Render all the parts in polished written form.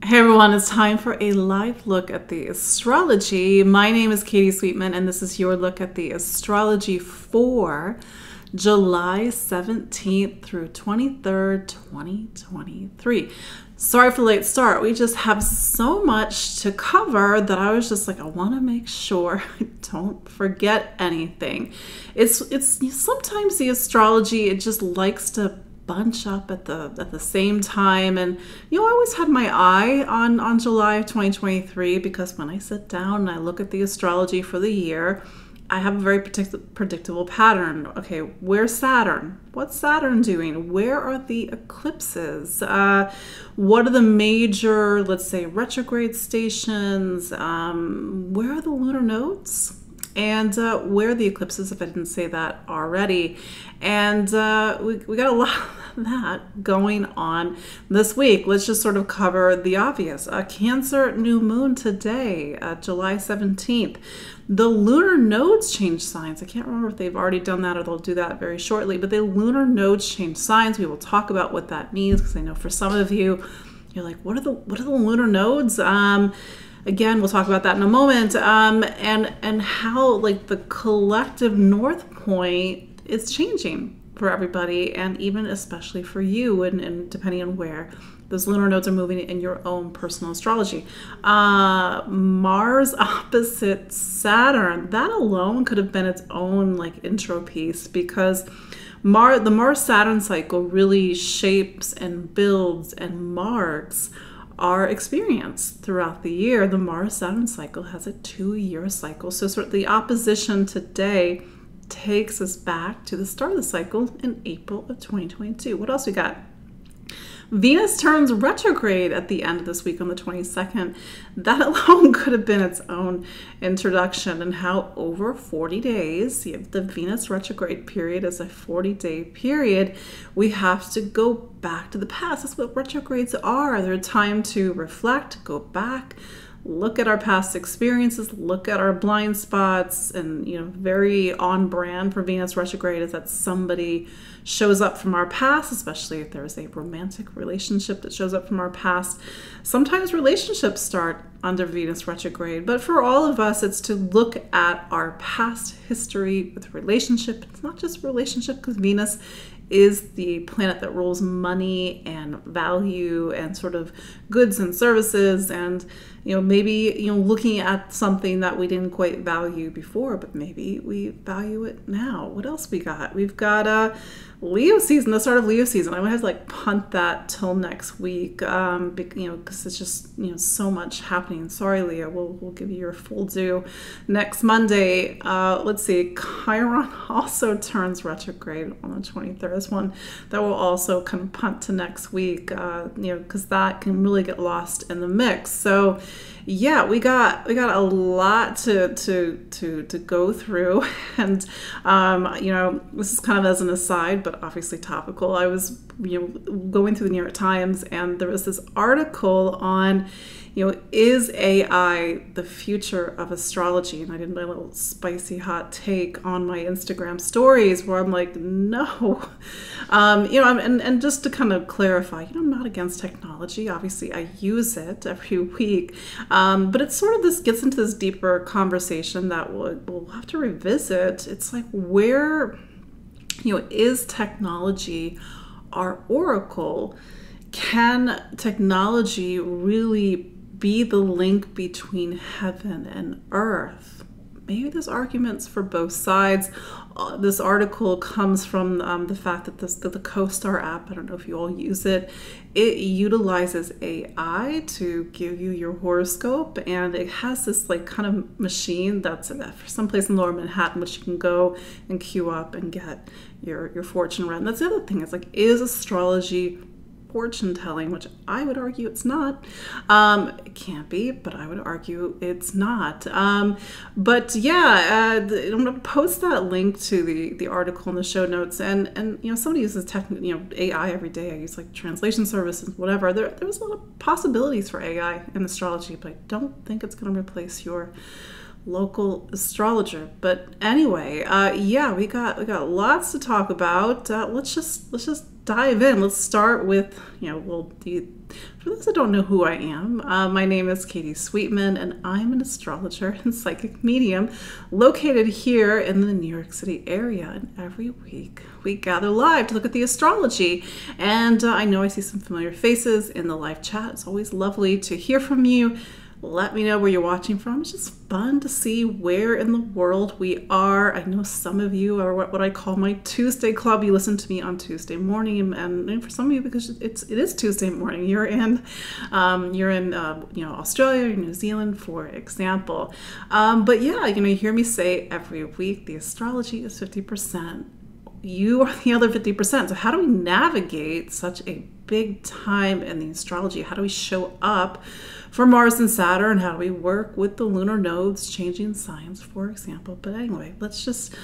Hey everyone, it's time for a live look at the astrology. My name is Katie Sweetman, and this is your look at the astrology for July 17th through 23rd, 2023. Sorry for the late start. We just have so much to cover that I was just like, I want to make sure I don't forget anything. It's sometimes the astrology, it just likes to bunch up at the same time, and I always had my eye on July of 2023, because when I sit down and I look at the astrology for the year, I have a very predictable pattern. Okay, where's Saturn? What's Saturn doing? Where are the eclipses? What are the major, let's say, retrograde stations? Where are the lunar nodes? And where are the eclipses, if I didn't say that already? And we got a lot of that going on this week. Let's just sort of cover the obvious. Cancer new moon today, July 17th. The lunar nodes change signs. I can't remember if they've already done that or they'll do that very shortly, but the lunar nodes change signs. We will talk about what that means, because I know for some of you, you're like, what are the lunar nodes? Again, we'll talk about that in a moment, and how like the collective north point is changing for everybody, and even especially for you, and depending on where those lunar nodes are moving in your own personal astrology. Mars opposite Saturn, that alone could have been its own like intro piece, because the Mars-Saturn cycle really shapes and builds and marks our experience throughout the year. The Mars-Saturn cycle has a 2-year cycle. So sort of the opposition today takes us back to the start of the cycle in April of 2022. What else we got? Venus turns retrograde at the end of this week on the 22nd. That alone could have been its own introduction, and how over 40 days, the Venus retrograde period is a 40-day period. We have to go back to the past. That's what retrogrades are. They're a time to reflect, go back, look at our past experiences, look at our blind spots, and very on brand for Venus retrograde is that somebody shows up from our past, especially if there's a romantic relationship that shows up from our past. Sometimes relationships start under Venus retrograde, but for all of us, it's to look at our past history with relationship. It's not just relationship, because Venus is the planet that rules money and value and sort of goods and services, and maybe looking at something that we didn't quite value before, but maybe we value it now. What else we got? We've got Leo season, the start of Leo season. I might have to like punt that till next week, because it's just so much happening. Sorry, Leo. We'll give you your full due next Monday. Let's see. Chiron also turns retrograde on the 23rd. This one that will also kind of punt to next week, because that can really get lost in the mix. So yeah, we got a lot to go through, and this is kind of as an aside, but obviously topical. I was going through the New York Times, and there was this article on is AI the future of astrology? And I did my little spicy hot take on my Instagram stories, where I'm like, no. And just to kind of clarify, I'm not against technology. Obviously, I use it every week. But it's sort of this gets into this deeper conversation that we'll have to revisit. It's like, where, is technology our oracle? Can technology really be the link between heaven and earth? Maybe there's arguments for both sides. This article comes from the fact that the CoStar app, I don't know if you all use it, it utilizes AI to give you your horoscope, and it has this like kind of machine that's for someplace in Lower Manhattan, which you can go and queue up and get your fortune read. And that's the other thing, is like, is astrology fortune telling? Which I would argue it's not. It can't be, but I would argue it's not. But yeah, I'm going to post that link to the article in the show notes. And somebody uses AI every day. I use like translation services, whatever. There's a lot of possibilities for AI in astrology, but I don't think it's going to replace your local astrologer. But anyway, yeah, we got lots to talk about. Let's just dive in. Let's start with, for those that don't know who I am, my name is Katie Sweetman, and I'm an astrologer and psychic medium located here in the New York City area. And every week we gather live to look at the astrology. And I know I see some familiar faces in the live chat. It's always lovely to hear from you. Let me know where you're watching from. It's just fun to see where in the world we are. I know some of you are what I call my Tuesday club. You listen to me on Tuesday morning, and for some of you, because it is Tuesday morning, you're in Australia or New Zealand, for example. But yeah, you hear me say every week the astrology is 50%. You are the other 50%. So how do we navigate such a big time in the astrology? How do we show up for Mars and Saturn? How do we work with the lunar nodes changing signs, for example? But anyway, let's just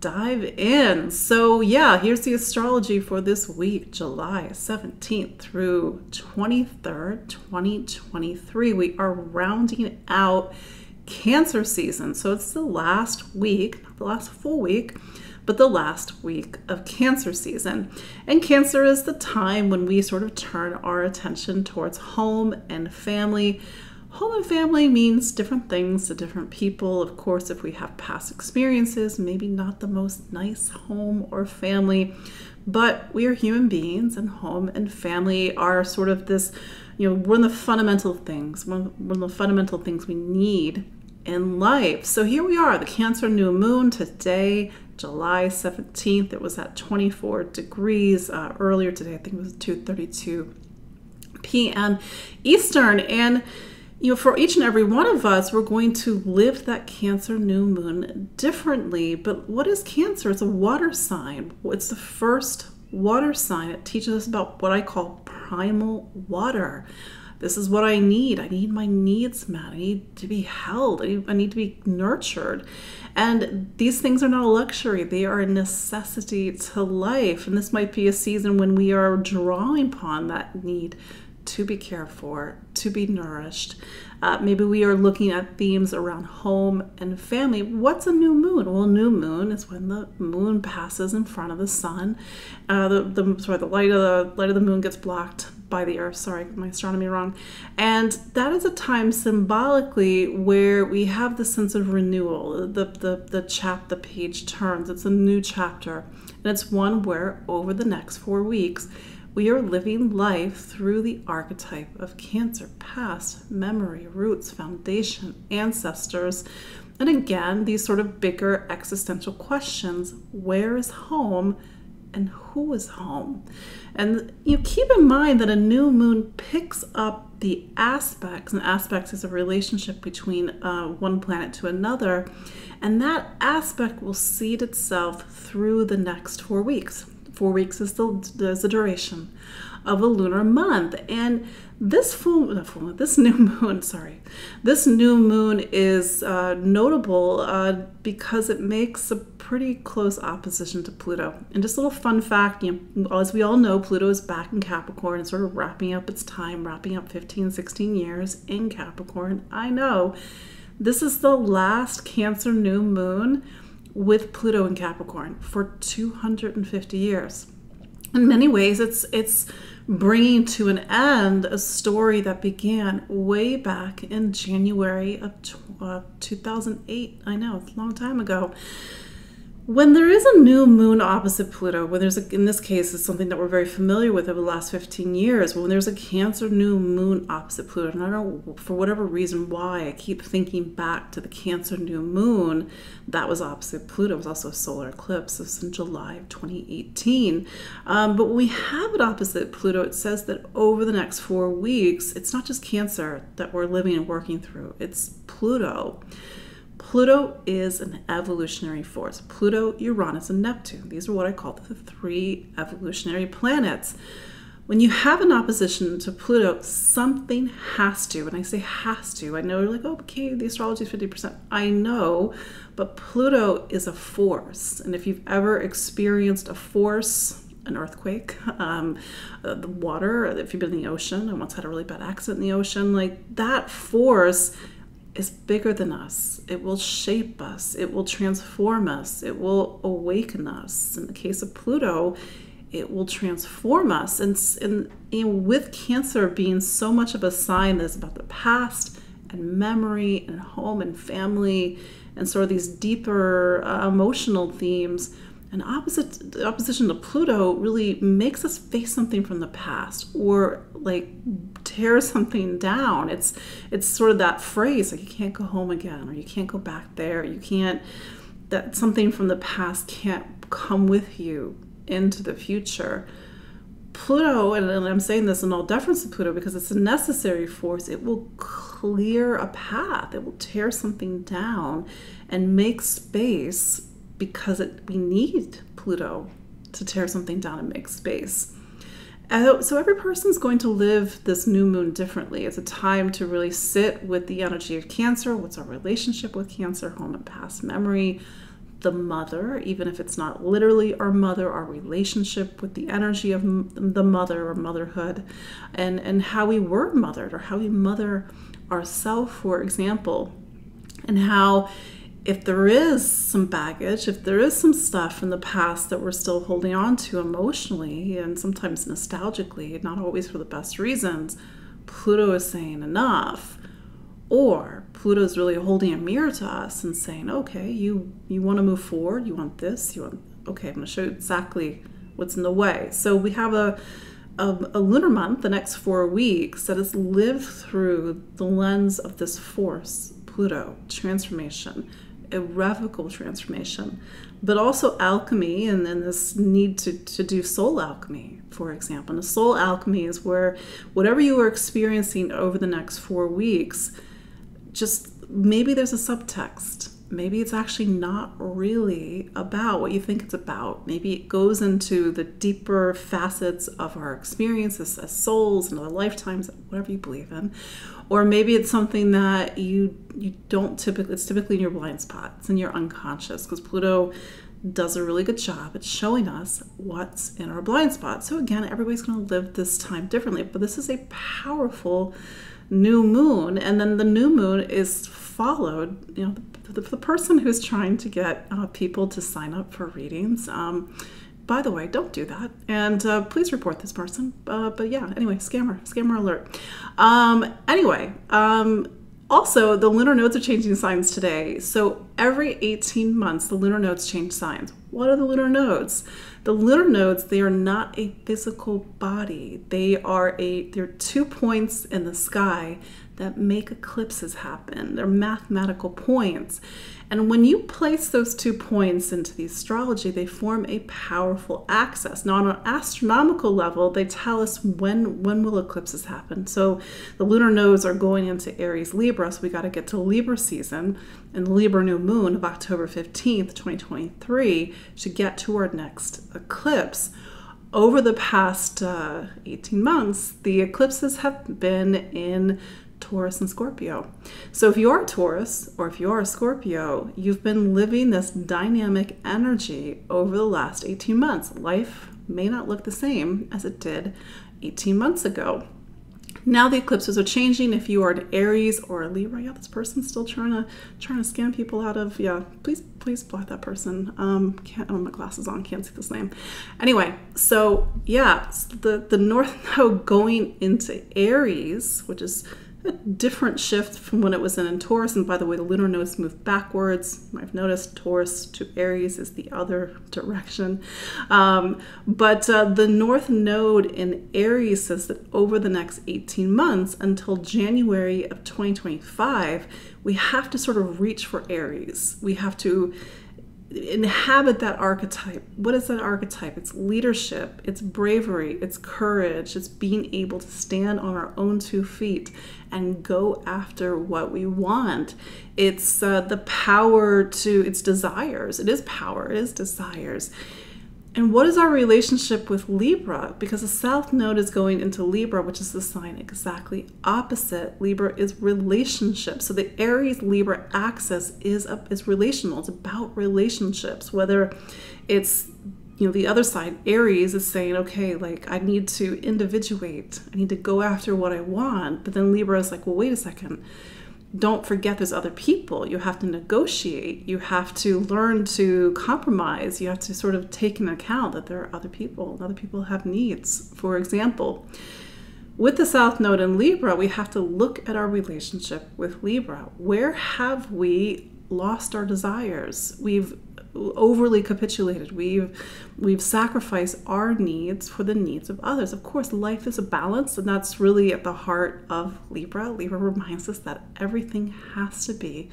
dive in. So yeah, here's the astrology for this week, July 17th through 23rd, 2023. We are rounding out Cancer season. So it's the last week, not the last full week, but the last week of Cancer season. And Cancer is the time when we sort of turn our attention towards home and family. Home and family means different things to different people. Of course, if we have past experiences, maybe not the most nice home or family, but we are human beings, and home and family are sort of this, one of the fundamental things, one of the fundamental things we need in life. So here we are, the Cancer new moon today, July 17th. It was at 24 degrees earlier today. I think it was 2:32 p.m. Eastern. And for each and every one of us, we're going to live that Cancer new moon differently. But what is Cancer? It's a water sign. It's the first water sign. It teaches us about what I call primal water. This is what I need. I need my needs met. I need to be held. I need to be nurtured. And these things are not a luxury. They are a necessity to life. And this might be a season when we are drawing upon that need to be cared for, to be nourished. Maybe we are looking at themes around home and family. What's a new moon? Well, a new moon is when the moon passes in front of the sun. The light of the moon gets blocked by the earth. Sorry, my astronomy wrong. And that is a time symbolically where we have the sense of renewal. The page turns. It's a new chapter. And it's one where over the next 4 weeks, we are living life through the archetype of Cancer: past, memory, roots, foundation, ancestors. And again, these sort of bigger existential questions: where is home and who is home? And keep in mind that a new moon picks up the aspects, and aspects is a relationship between one planet to another, and that aspect will seed itself through the next 4 weeks. 4 weeks is the duration of a lunar month. And this new moon is notable because it makes a pretty close opposition to Pluto. And just a little fun fact, as we all know, Pluto is back in Capricorn and sort of wrapping up its time, wrapping up 15, 16 years in Capricorn. I know this is the last Cancer new moon with Pluto in Capricorn for 250 years. In many ways, it's bringing to an end a story that began way back in January of 2008. I know, it's a long time ago. When there is a new moon opposite Pluto, in this case, it's something that we're very familiar with over the last 15 years, when there's a Cancer new moon opposite Pluto, and I don't know, for whatever reason why, I keep thinking back to the Cancer new moon that was opposite Pluto. It was also a solar eclipse. This was in July of 2018. But when we have it opposite Pluto, it says that over the next 4 weeks, it's not just Cancer that we're living and working through, it's Pluto. Pluto is an evolutionary force. Pluto, Uranus, and Neptune. These are what I call the 3 evolutionary planets. When you have an opposition to Pluto, something has to, and I say has to. I know you're like, oh, okay, the astrology is 50%. I know, but Pluto is a force. And if you've ever experienced a force, an earthquake, the water, if you've been in the ocean, I once had a really bad accident in the ocean, like that force is bigger than us. It will shape us. It will transform us. It will awaken us. In the case of Pluto, it will transform us. And with Cancer being so much of a sign that's about the past and memory and home and family and sort of these deeper emotional themes, an opposition to Pluto really makes us face something from the past or like tear something down. It's sort of that phrase like you can't go home again, or you can't go back there. You can't, that something from the past can't come with you into the future. Pluto, and I'm saying this in all deference to Pluto because it's a necessary force, it will clear a path. It will tear something down and make space, because we need Pluto to tear something down and make space. And so every person's going to live this new moon differently. It's a time to really sit with the energy of Cancer. What's our relationship with Cancer? Home and past memory. The mother, even if it's not literally our mother, our relationship with the energy of the mother or motherhood, and how we were mothered or how we mother ourselves, for example, and how if there is some baggage, if there is some stuff from the past that we're still holding on to emotionally and sometimes nostalgically, not always for the best reasons, Pluto is saying enough. Or Pluto is really holding a mirror to us and saying, okay, you want to move forward, you want this, okay, I'm going to show you exactly what's in the way. So we have a lunar month, the next 4 weeks, that is lived through the lens of this force, Pluto, transformation, irrevocable transformation, but also alchemy, and then this need to do soul alchemy, for example. And the soul alchemy is where whatever you are experiencing over the next 4 weeks, just maybe there's a subtext. Maybe it's actually not really about what you think it's about. Maybe it goes into the deeper facets of our experiences as souls and other lifetimes, whatever you believe in. Or maybe it's something that you don't typically, it's typically in your blind spot. It's in your unconscious, because Pluto does a really good job at showing us what's in our blind spot. So again, everybody's going to live this time differently, but this is a powerful new moon. And then the new moon is followed, the person who's trying to get people to sign up for readings. By the way, don't do that. And please report this person. But yeah, anyway, scammer alert. Also, the lunar nodes are changing signs today. So every 18 months, the lunar nodes change signs. What are the lunar nodes? The lunar nodes, they are not a physical body. They're 2 points in the sky that make eclipses happen. They're mathematical points. And when you place those 2 points into the astrology, they form a powerful axis. Now, on an astronomical level, they tell us when will eclipses happen. So the lunar nodes are going into Aries, Libra, so we got to get to Libra season and the Libra new moon of October 15th, 2023 to get to our next eclipse. Over the past 18 months, the eclipses have been in Taurus and Scorpio. So if you're a Taurus or if you're a Scorpio, you've been living this dynamic energy over the last 18 months. Life may not look the same as it did 18 months ago. Now the eclipses are changing. If you are an Aries or a Libra, yeah, this person's still trying to scam people out of, yeah, please block that person. Can't, oh, my glasses on, can't see this name. Anyway, so yeah, the North Node going into Aries, which is a different shift from when it was in Taurus. And by the way, the lunar nodes move backwards. I've noticed Taurus to Aries is the other direction. But the North Node in Aries says that over the next 18 months until January of 2025, we have to sort of reach for Aries. We have to inhabit that archetype. What is that archetype? It's leadership, it's bravery, it's courage, it's being able to stand on our own 2 feet and go after what we want. It's the power to, it's desires. It is power, it is desires. And what is our relationship with Libra? Because the South Node is going into Libra, which is the sign exactly opposite. Libra is relationship. So the Aries-Libra axis is relational. It's about relationships. Whether it's, the other side, Aries is saying, okay, like I need to individuate. I need to go after what I want. But then Libra is like, well, wait a second. don't forget there's other people. You have to negotiate. You have to learn to compromise. You have to sort of take into account that there are other people, and other people have needs. For example, with the South Node in Libra, we have to look at our relationship with Libra. Where have we lost our desires? We've overly capitulated. We've sacrificed our needs for the needs of others. Of course, life is a balance, and that's really at the heart of Libra. Libra reminds us that everything has to be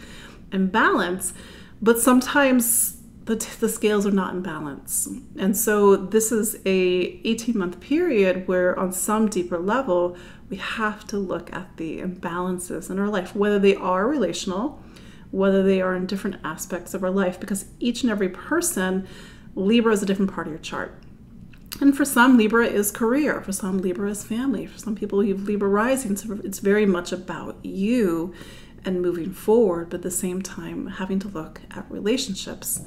in balance, but sometimes the scales are not in balance. And so this is a 18-month period where on some deeper level, we have to look at the imbalances in our life, whether they are relational, whether they are in different aspects of our life, because each and every person, Libra is a different part of your chart. And for some, Libra is career. For some, Libra is family. For some people, you have Libra rising. So it's very much about you and moving forward, but at the same time, having to look at relationships.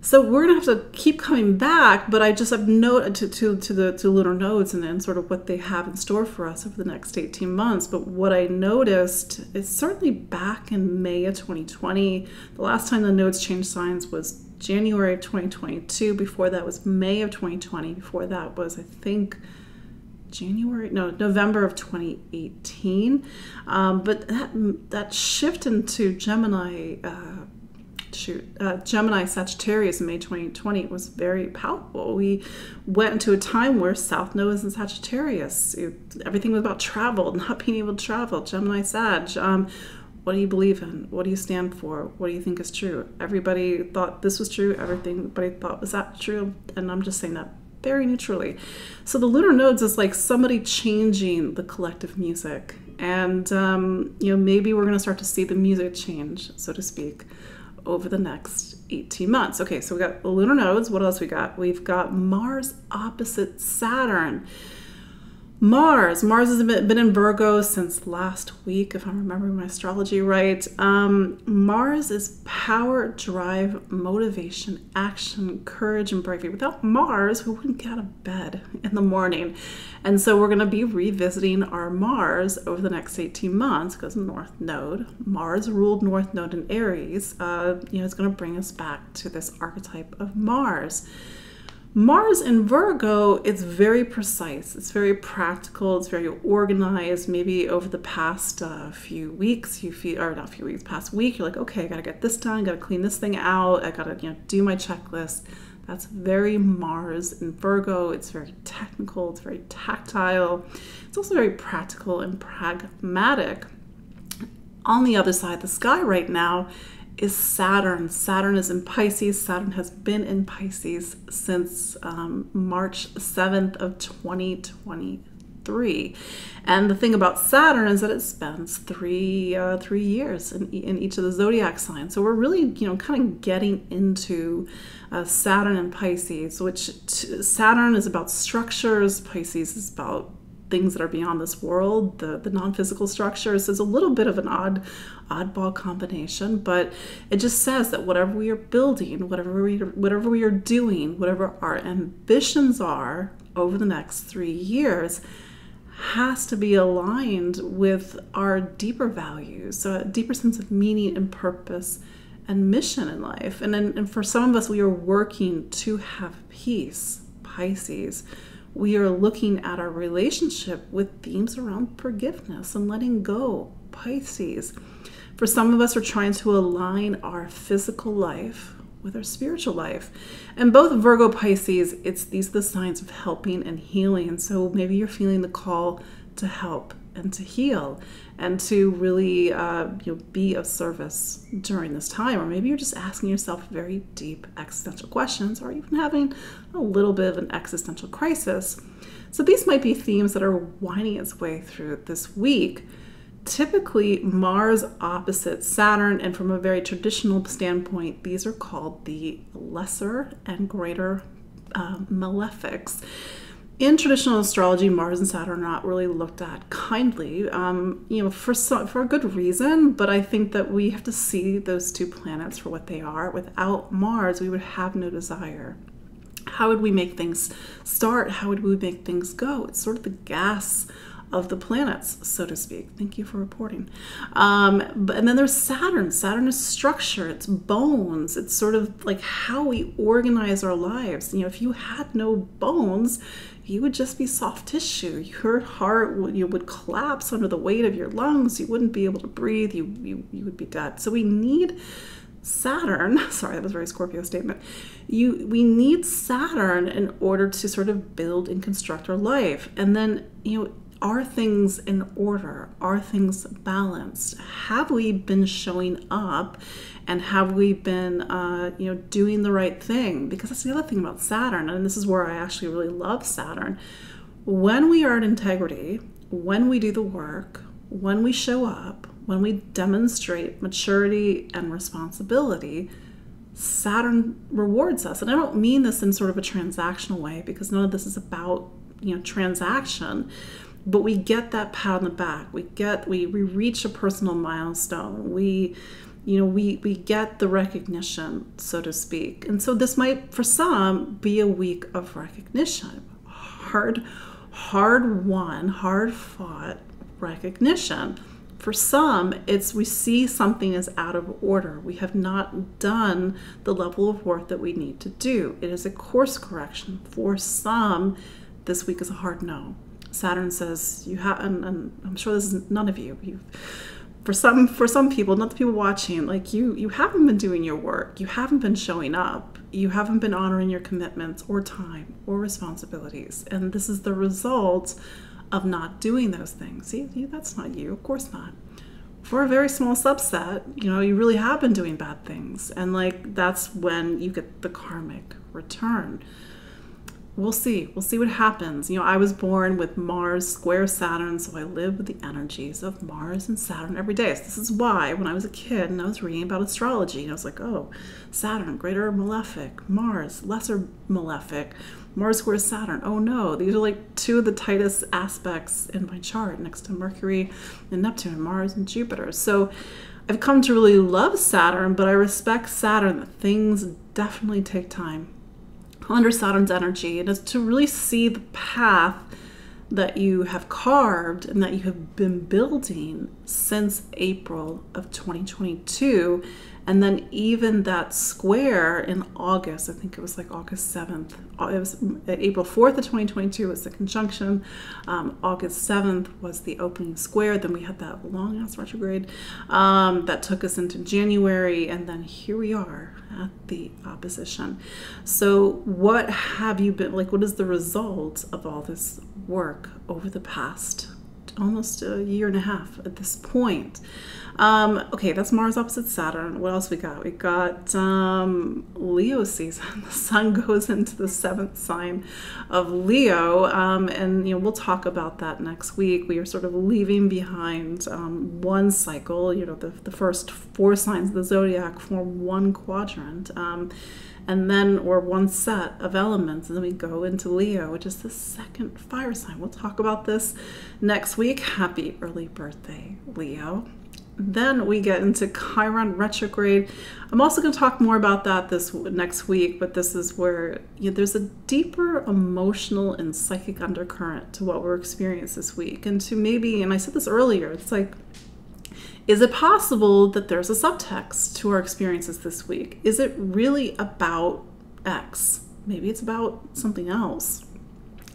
So we're going to have to keep coming back, but I just have noted to the lunar nodes and sort of what they have in store for us over the next 18 months. But what I noticed is certainly back in May of 2020, the last time the nodes changed signs was January of 2022. Before that was May of 2020. Before that was, I think, November of 2018. But that shift into Gemini, Gemini Sagittarius in May 2020 was very palpable. We went into a time where South Node is in Sagittarius. Everything was about travel, not being able to travel. Gemini Sag. What do you believe in? What do you stand for? What do you think is true? Everybody thought this was true. Everybody thought was that true. And I'm just saying that very neutrally. So the lunar nodes is like somebody changing the collective music. And, maybe we're going to start to see the music change, so to speak, over the next 18 months. Okay, so we got the lunar nodes. What else we got? We've got Mars opposite Saturn. Mars has been in Virgo since last week, if I'm remembering my astrology right. Mars is power, drive, motivation, action, courage, and bravery. Without Mars, we wouldn't get out of bed in the morning. And so we're going to be revisiting our Mars over the next 18 months because North Node, Mars ruled North Node in Aries, is going to bring us back to this archetype of Mars. Mars in Virgo, it's very precise, it's very practical, it's very organized. Maybe over the past few weeks, past week, you're like, okay, I gotta get this done, gotta clean this thing out, I gotta do my checklist. That's very Mars in Virgo. It's very technical, it's very tactile. It's also very practical and pragmatic. On the other side of the sky right now is Saturn. Saturn is in Pisces. Saturn has been in Pisces since March 7th of 2023. And the thing about Saturn is that it spends three years in each of the zodiac signs. So we're really, kind of getting into Saturn and Pisces, which Saturn is about structures. Pisces is about things that are beyond this world, the non-physical structures. Is a little bit of an oddball combination, but it just says that whatever we are building, whatever we are doing, whatever our ambitions are over the next 3 years has to be aligned with our deeper values, so a deeper sense of meaning and purpose and mission in life. And for some of us, we are working to have peace, Pisces. We are looking at our relationship with themes around forgiveness and letting go, Pisces. For some of us, we're trying to align our physical life with our spiritual life. And both Virgo, Pisces, these are the signs of helping and healing. So maybe you're feeling the call to help and to heal and to really be of service during this time. Or maybe you're just asking yourself very deep existential questions, or even having a little bit of an existential crisis. So these might be themes that are winding its way through this week. Typically, Mars opposite Saturn, and from a very traditional standpoint, these are called the lesser and greater malefics. In traditional astrology, Mars and Saturn are not really looked at kindly, for a good reason, but I think that we have to see those two planets for what they are. Without Mars, we would have no desire. How would we make things start? How would we make things go? It's sort of the gas of the planets, so to speak. Thank you for reporting. And then there's Saturn. Saturn is structure, it's bones, it's sort of like how we organize our lives. You know, if you had no bones, you would just be soft tissue. Your heart would collapse under the weight of your lungs. You wouldn't be able to breathe. You would be dead. So we need Saturn. Sorry, that was a very Scorpio statement. We need Saturn in order to sort of build and construct our life. And then, you know, are things in order? Are things balanced? Have we been showing up, and have we been, you know, doing the right thing? Because that's the other thing about Saturn, and this is where I actually really love Saturn. When we are in integrity, when we do the work, when we show up, when we demonstrate maturity and responsibility, Saturn rewards us. And I don't mean this in sort of a transactional way, because none of this is about, you know, transaction. But we get that pat on the back. We reach a personal milestone. We get the recognition, so to speak. And so this might, for some, be a week of recognition. Hard-won, hard-fought recognition. For some, it's we see something is out of order. We have not done the level of work that we need to do. It is a course correction. For some, this week is a hard no. Saturn says you have, and I'm sure this is none of you. For some people, not the people watching, like you haven't been doing your work. You haven't been showing up. You haven't been honoring your commitments or time or responsibilities. And this is the result of not doing those things. See, that's not you. Of course not. For a very small subset, you know, you really have been doing bad things. And like, that's when you get the karmic return. We'll see. We'll see what happens. You know, I was born with Mars square Saturn, so I live with the energies of Mars and Saturn every day. So this is why when I was a kid and I was reading about astrology, and I was like, oh, Saturn, greater malefic, Mars, lesser malefic, Mars square Saturn. Oh no, these are like two of the tightest aspects in my chart next to Mercury and Neptune, Mars and Jupiter. So I've come to really love Saturn, but I respect Saturn that things definitely take time under Saturn's energy, and is to really see the path that you have carved and that you have been building since April of 2022. And then even that square in August, I think it was like August 7th, it was April 4th of 2022 was the conjunction. August 7th was the opening square. Then we had that long ass retrograde that took us into January. And then here we are at the opposition. So what have you been, like, what is the result of all this work over the past almost a year and a half at this point? Okay, that's Mars opposite Saturn. What else we got? We got Leo season. The sun goes into the 7th sign of Leo, and you know, we'll talk about that next week. We are sort of leaving behind one cycle. You know, the first 4 signs of the zodiac form one quadrant, and then, or one set of elements, and then we go into Leo, which is the 2nd fire sign. We'll talk about this next week. Happy early birthday, Leo. Then we get into Chiron retrograde. I'm also going to talk more about that this next week, but this is where, you know, there's a deeper emotional and psychic undercurrent to what we're experiencing this week. And to maybe, and I said this earlier, it's like, is it possible that there's a subtext to our experiences this week? Is it really about X? Maybe it's about something else.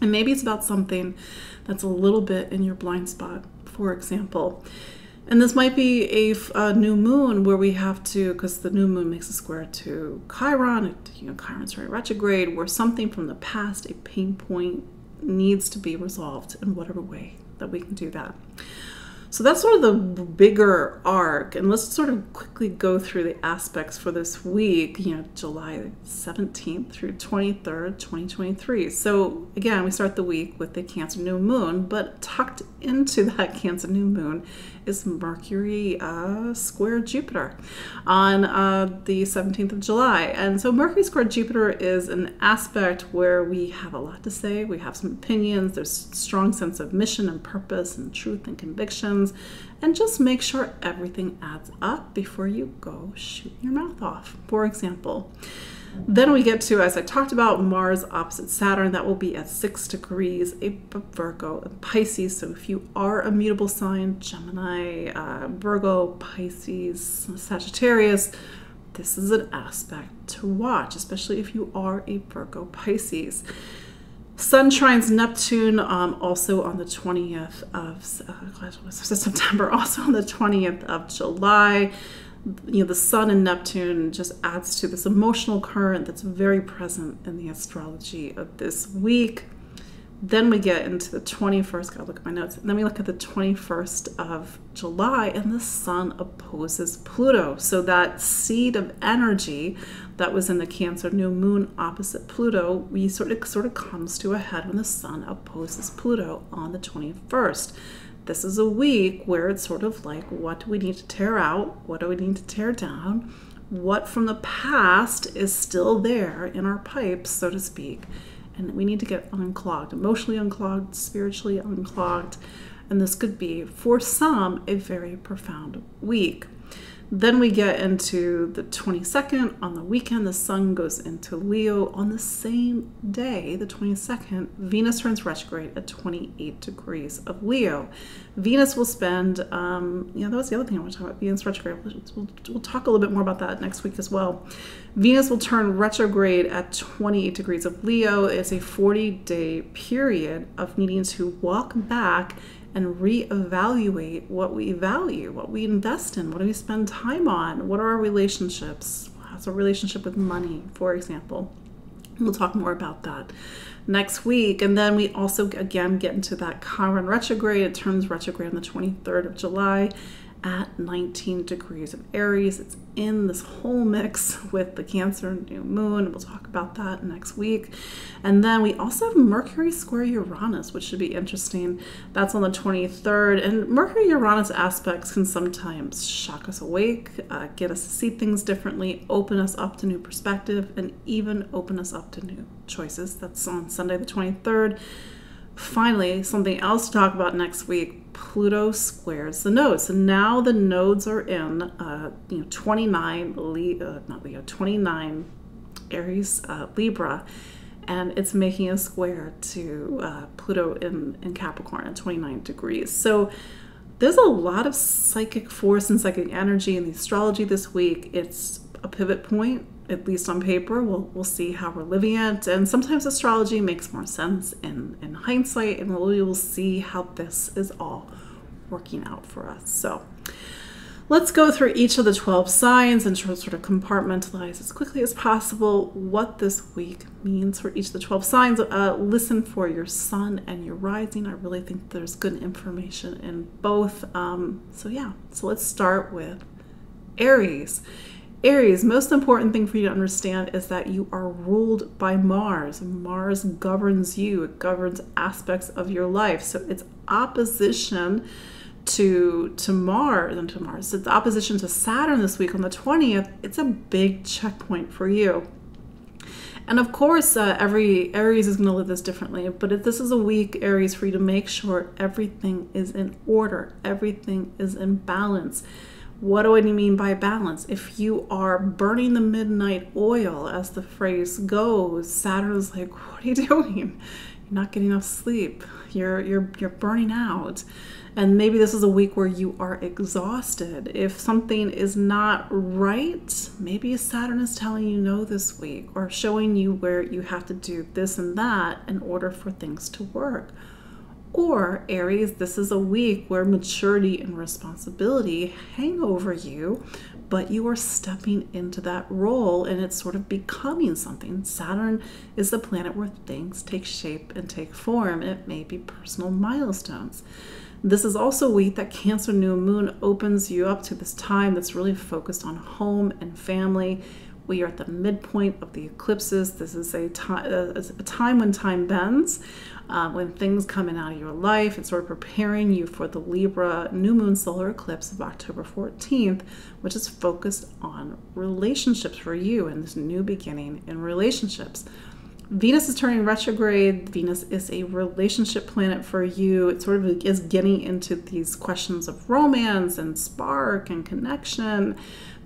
And maybe it's about something that's a little bit in your blind spot, for example. And this might be a new moon where we have to, because the new moon makes a square to Chiron, you know, Chiron's very retrograde, where something from the past, a pain point, needs to be resolved in whatever way that we can do that. So that's sort of the bigger arc, and let's sort of quickly go through the aspects for this week, you know, July 17th through 23rd, 2023. So again, we start the week with the Cancer new moon, but tucked into that Cancer new moon is Mercury square Jupiter on the 17th of July. And so Mercury square Jupiter is an aspect where we have a lot to say, we have some opinions, there's a strong sense of mission and purpose and truth and convictions, and just make sure everything adds up before you go shoot your mouth off. For example, Then we get to, as I talked about, Mars opposite Saturn. That will be at 6 degrees, a Virgo and Pisces. So if you are a mutable sign, Gemini, Virgo, Pisces, Sagittarius, this is an aspect to watch, especially if you are a Virgo Pisces. Sun trines Neptune also on the 20th of September, also on the 20th of July. You know, the Sun and Neptune just adds to this emotional current that's very present in the astrology of this week. Then we get into the 21st, gotta look at my notes, and then we look at the 21st of July, and the Sun opposes Pluto. So that seed of energy that was in the Cancer new moon opposite Pluto, we sort of comes to a head when the Sun opposes Pluto on the 21st. This is a week where it's sort of like, what do we need to tear out? What do we need to tear down? What from the past is still there in our pipes, so to speak? And we need to get unclogged, emotionally unclogged, spiritually unclogged. And this could be, for some, a very profound week. Then we get into the 22nd. On the weekend, the Sun goes into Leo. On the same day, the 22nd, Venus turns retrograde at 28 degrees of Leo. Venus will spend, that was the other thing I want to talk about, Venus retrograde. We'll talk a little bit more about that next week as well. Venus will turn retrograde at 28 degrees of Leo. It's a 40-day period of needing to walk back and reevaluate what we value, what we invest in, what do we spend time on, what are our relationships, how's our relationship with money, for example. We'll talk more about that next week. And then we also, again, get into that Chiron retrograde. It turns retrograde on the 23rd of July at 19 degrees of Aries. It's in this whole mix with the Cancer new moon. We'll talk about that next week. And then we also have Mercury square Uranus, which should be interesting. That's on the 23rd. And Mercury-Uranus aspects can sometimes shock us awake, get us to see things differently, open us up to new perspective, and even open us up to new choices. That's on Sunday the 23rd. Finally, something else to talk about next week, Pluto squares the nodes. So now the nodes are in 29 Aries, Libra, and it's making a square to Pluto in Capricorn at 29 degrees. So there's a lot of psychic force and psychic energy in the astrology this week. It's a pivot point, at least on paper. We'll see how we're living it. And sometimes astrology makes more sense in hindsight, and we will see how this is all working out for us. So let's go through each of the 12 signs and sort of compartmentalize as quickly as possible what this week means for each of the 12 signs. Listen for your sun and your rising. I really think there's good information in both. So let's start with Aries. Aries, most important thing for you to understand is that you are ruled by Mars. Mars governs you. It governs aspects of your life. So it's opposition to Mars. It's opposition to Saturn this week on the 20th. It's a big checkpoint for you. And of course, every Aries is going to live this differently. But if this is a week, Aries, for you to make sure everything is in order, everything is in balance. What do I mean by balance? If you are burning the midnight oil, as the phrase goes, Saturn's like, what are you doing? You're not getting enough sleep. You're burning out. And maybe this is a week where you are exhausted. If something is not right, maybe Saturn is telling you no this week, or showing you where you have to do this and that in order for things to work. Or Aries, this is a week where maturity and responsibility hang over you, but you are stepping into that role and it's sort of becoming something. Saturn is the planet where things take shape and take form, and it may be personal milestones. This is also a week that Cancer new moon opens you up to this time that's really focused on home and family. We are at the midpoint of the eclipses. This is a time when time bends, when things come in out of your life. It's sort of preparing you for the Libra new moon solar eclipse of October 14th, which is focused on relationships for you and this new beginning in relationships. Venus is turning retrograde. Venus is a relationship planet for you. It sort of is getting into these questions of romance and spark and connection,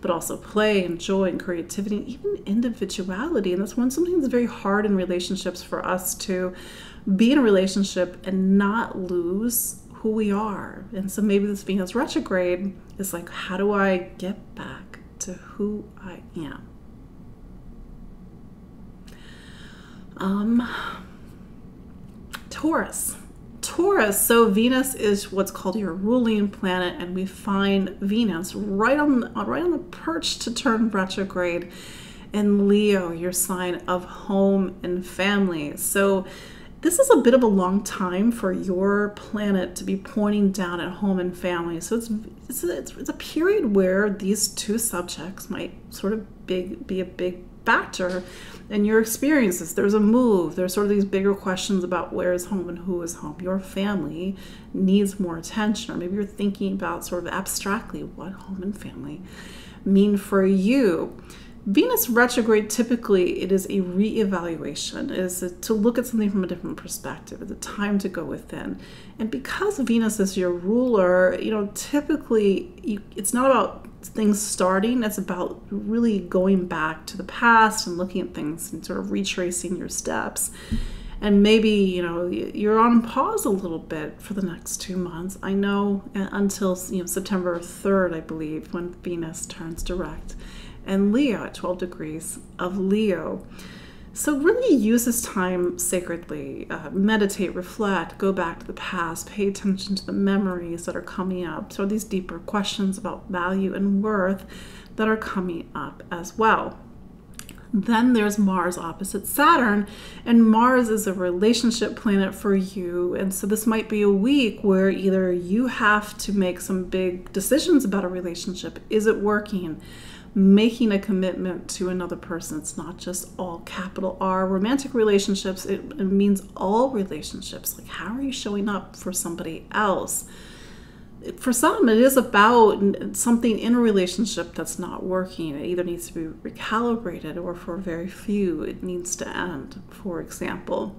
but also play and joy and creativity and even individuality. And that's something that's very hard in relationships for us to be in a relationship and not lose who we are. And so maybe this Venus retrograde is like, how do I get back to who I am? Taurus. So Venus is what's called your ruling planet, and we find Venus right on the perch to turn retrograde in Leo, your sign of home and family. So this is a bit of a long time for your planet to be pointing down at home and family. So it's a period where these two subjects might sort of be a big factor in your experiences. There's a move. There's sort of these bigger questions about where is home and who is home. Your family needs more attention, or maybe you're thinking about sort of abstractly what home and family mean for you. Venus retrograde, typically it is a reevaluation. It is to look at something from a different perspective. It's a time to go within. And because Venus is your ruler, typically it's not about things starting. It's about really going back to the past and looking at things and sort of retracing your steps. And maybe, you're on pause a little bit for the next 2 months. I know until, September 3rd, I believe, when Venus turns direct. And Leo at 12 degrees of Leo. So really use this time sacredly. Meditate, reflect, go back to the past, pay attention to the memories that are coming up. So these deeper questions about value and worth that are coming up as well. Then there's Mars opposite Saturn, and Mars is a relationship planet for you. And so this might be a week where either you have to make some big decisions about a relationship. Is it working? Making a commitment to another person. It's not just all capital R romantic relationships. It means all relationships. Like, how are you showing up for somebody else? For some, it is about something in a relationship that's not working. It either needs to be recalibrated, or for very few, it needs to end, for example.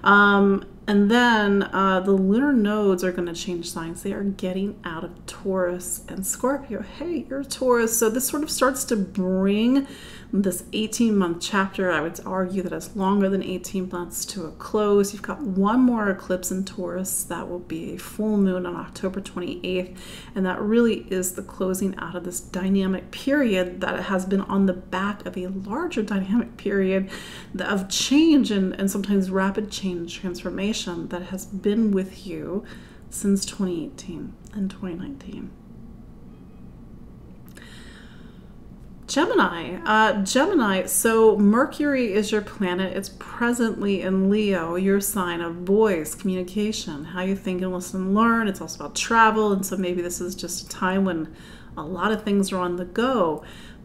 And then the lunar nodes are going to change signs. They are getting out of Taurus and Scorpio. Hey, you're a Taurus. So this sort of starts to bring this 18-month chapter, I would argue that it's longer than 18 months, to a close. You've got one more eclipse in Taurus. That will be a full moon on October 28th. And that really is the closing out of this dynamic period that has been on the back of a larger dynamic period of change and sometimes rapid change, transformation that has been with you since 2018 and 2019. Gemini, so Mercury is your planet. It's presently in Leo, your sign of voice, communication, how you think and listen and learn. It's also about travel, and so maybe this is just a time when a lot of things are on the go.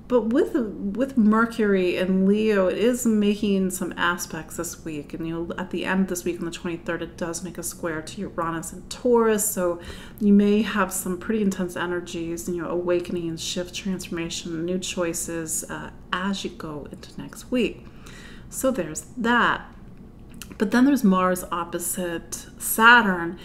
But with Mercury and Leo, it is making some aspects this week. And at the end of this week on the 23rd, it does make a square to Uranus and Taurus. So you may have some pretty intense energies, awakening, shift, transformation, new choices as you go into next week. So there's that. But then there's Mars opposite Saturn.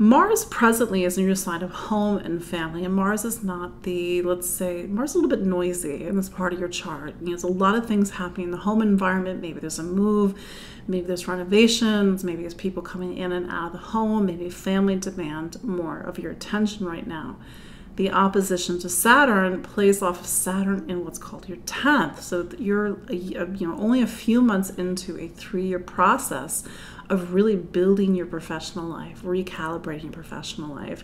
Mars presently is in your sign of home and family, and Mars is not Mars is a little bit noisy in this part of your chart. There's a lot of things happening in the home environment. Maybe there's a move, maybe there's renovations, maybe there's people coming in and out of the home, maybe family demand more of your attention right now. The opposition to Saturn plays off of Saturn in what's called your 10th. So you're only a few months into a 3-year process of really building your professional life, recalibrating your professional life,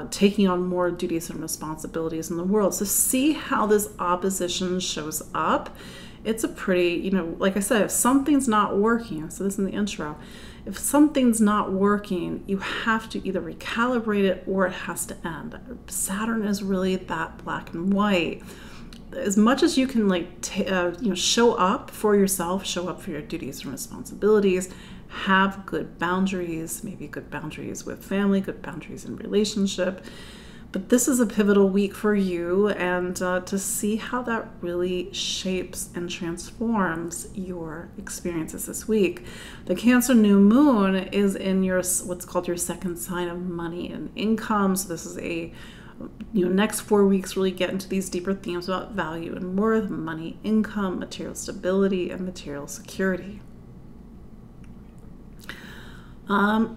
taking on more duties and responsibilities in the world. So see how this opposition shows up. It's a pretty, like I said, if something's not working, so this is in the intro, if something's not working, you have to either recalibrate it or it has to end. Saturn is really that black and white. As much as you can show up for yourself, show up for your duties and responsibilities, have good boundaries, maybe good boundaries with family, good boundaries in relationship. But this is a pivotal week for you, and to see how that really shapes and transforms your experiences this week. The Cancer new moon is in your what's called your second sign of money and income. So this is a next 4 weeks really get into these deeper themes about value and worth, money, income, material stability, and material security. What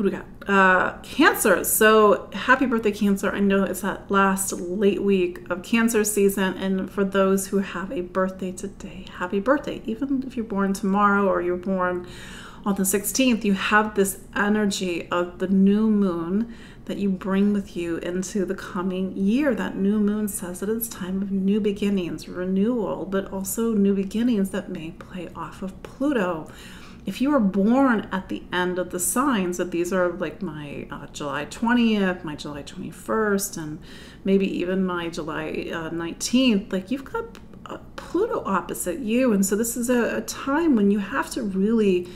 do we got? Cancer. So happy birthday, Cancer. I know it's that last late week of Cancer season. And for those who have a birthday today, happy birthday. Even if you're born tomorrow or you're born on the 16th, you have this energy of the new moon that you bring with you into the coming year. That new moon says that it's time of new beginnings, renewal, but also new beginnings that may play off of Pluto. If you were born at the end of the signs, that these are like my July 20th, my July 21st, and maybe even my July 19th, like you've got Pluto opposite you. And so this is a time when you have to really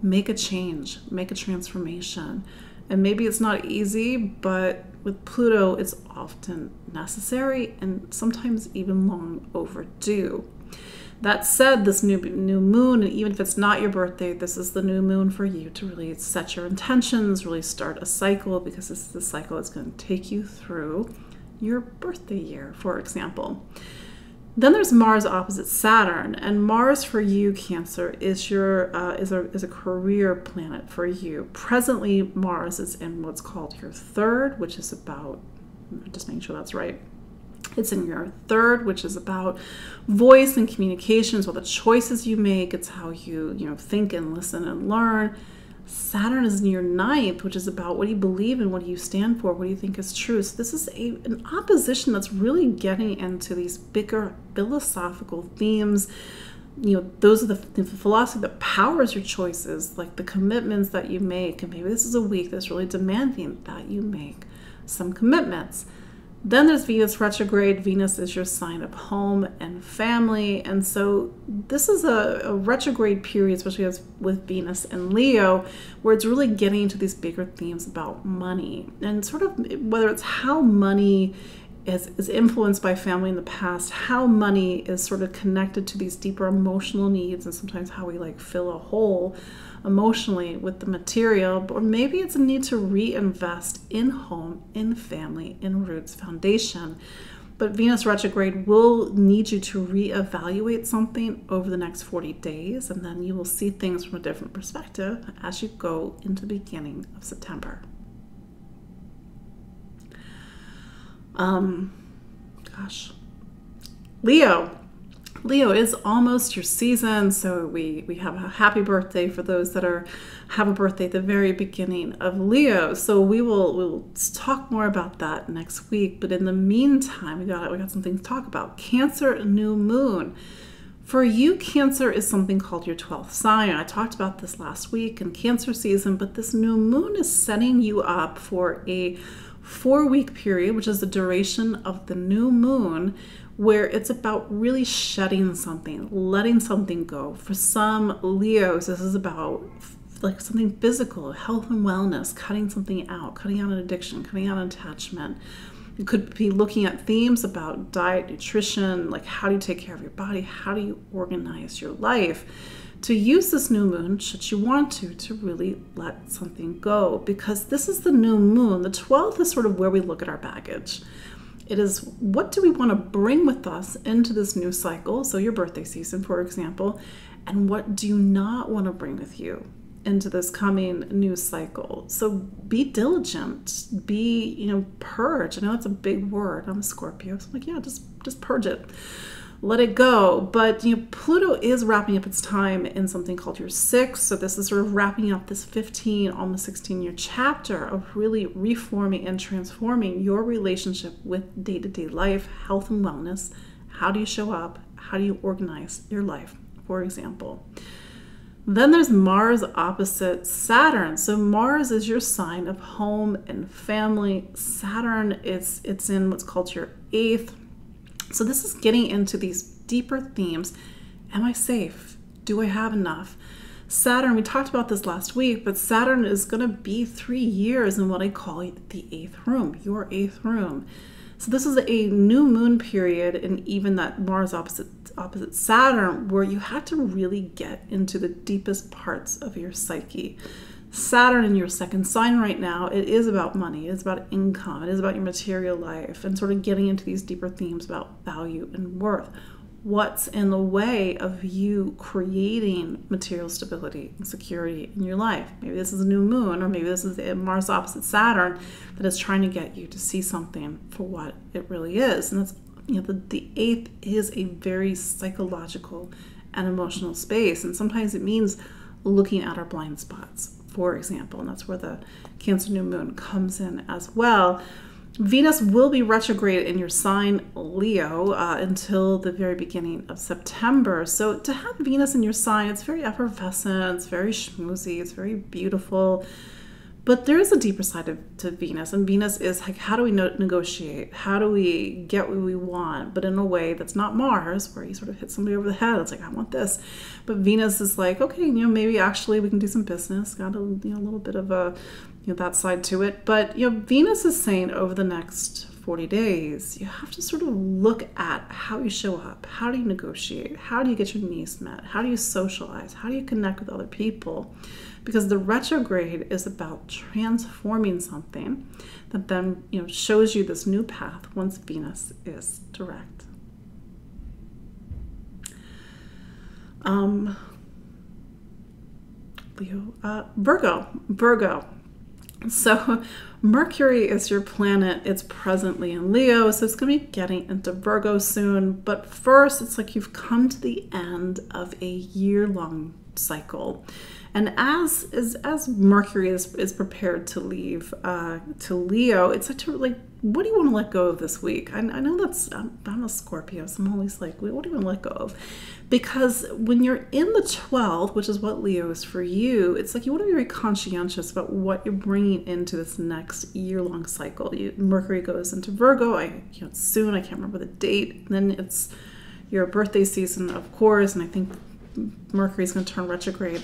make a change, make a transformation. And maybe it's not easy, but with Pluto, it's often necessary and sometimes even long overdue. That said, this new moon, and even if it's not your birthday, this is the new moon for you to really set your intentions, really start a cycle, because this is the cycle that's going to take you through your birthday year, for example. Then there's Mars opposite Saturn, and Mars for you, Cancer, is your is a career planet for you. Presently, Mars is in what's called your third, which is about, just making sure that's right. It's in your third, which is about voice and communications, what the choices you make. It's how you think and listen and learn. Saturn is in your ninth, which is about what do you believe in, what do you stand for, what do you think is true. So this is an opposition that's really getting into these bigger philosophical themes. Those are the philosophy that powers your choices, like the commitments that you make. And maybe this is a week that's really demanding that you make some commitments. Then there's Venus retrograde. Venus is your sign of home and family. And so this is a retrograde period, especially with Venus and Leo, where it's really getting into these bigger themes about money. And sort of whether it's how money is influenced by family in the past, how money is sort of connected to these deeper emotional needs, and sometimes how we like fill a hole emotionally with the material, or maybe it's a need to reinvest in home, in family, in roots, foundation. But Venus retrograde will need you to reevaluate something over the next 40 days, and then you will see things from a different perspective as you go into the beginning of September. Leo is almost your season, so we have a happy birthday for those that have a birthday at the very beginning of Leo. So we will talk more about that next week. But in the meantime, we got something to talk about. Cancer new moon. For you, Cancer is something called your 12th sign. I talked about this last week in Cancer season, but this new moon is setting you up for a 4-week period, which is the duration of the new moon, where it's about really shedding something, letting something go. For some Leos, this is about like something physical, health and wellness, cutting something out, cutting out an addiction, cutting out an attachment. You could be looking at themes about diet, nutrition, like how do you take care of your body? How do you organize your life? To use this new moon, should you want to really let something go, because this is the new moon. The 12th is sort of where we look at our baggage. It is, what do we want to bring with us into this new cycle? So your birthday season, for example, and what do you not want to bring with you into this coming new cycle? So be diligent, purge. I know that's a big word. I'm a Scorpio, so I'm like, yeah, just purge it. Let it go. But Pluto is wrapping up its time in something called your 6th. So this is sort of wrapping up this 15, almost 16-year chapter of really reforming and transforming your relationship with day-to-day life, health and wellness. How do you show up? How do you organize your life, for example? Then there's Mars opposite Saturn. So Mars is your sign of home and family. Saturn it's in what's called your 8th. So this is getting into these deeper themes. Am I safe? Do I have enough? Saturn, we talked about this last week, but Saturn is going to be 3 years in what I call the 8th room, your 8th room. So this is a new moon period, and even that Mars opposite Saturn, where you have to really get into the deepest parts of your psyche. Saturn in your second sign right now, it is about money, it is about income, it is about your material life, and sort of getting into these deeper themes about value and worth. What's in the way of you creating material stability and security in your life? Maybe this is a new moon, or maybe this is Mars opposite Saturn that is trying to get you to see something for what it really is. And that's, the 8th is a very psychological and emotional space. And sometimes it means looking at our blind spots, for example. And that's where the Cancer new moon comes in as well. Venus will be retrograde in your sign, Leo, until the very beginning of September. So to have Venus in your sign, it's very effervescent, it's very schmoozy, it's very beautiful. But there is a deeper side to Venus. And Venus is like, how do we negotiate? How do we get what we want? But in a way that's not Mars, where you sort of hit somebody over the head. It's like, I want this. But Venus is like, okay, maybe actually we can do some business. Got a little bit of a that side to it. But Venus is saying over the next 40 days, you have to sort of look at how you show up. How do you negotiate? How do you get your needs met? How do you socialize? How do you connect with other people? Because the retrograde is about transforming something that then shows you this new path once Venus is direct. Virgo. So Mercury is your planet. It's presently in Leo, so it's going to be getting into Virgo soon. But first, it's like you've come to the end of a year-long cycle. And as Mercury is prepared to leave to Leo, it's like, what do you want to let go of this week? I know I'm a Scorpio, so I'm always like, what do you want to let go of? Because when you're in the 12th, which is what Leo is for you, it's like you want to be very conscientious about what you're bringing into this next year-long cycle. Mercury goes into Virgo, it's soon, I can't remember the date. And then it's your birthday season, of course, and I think Mercury's going to turn retrograde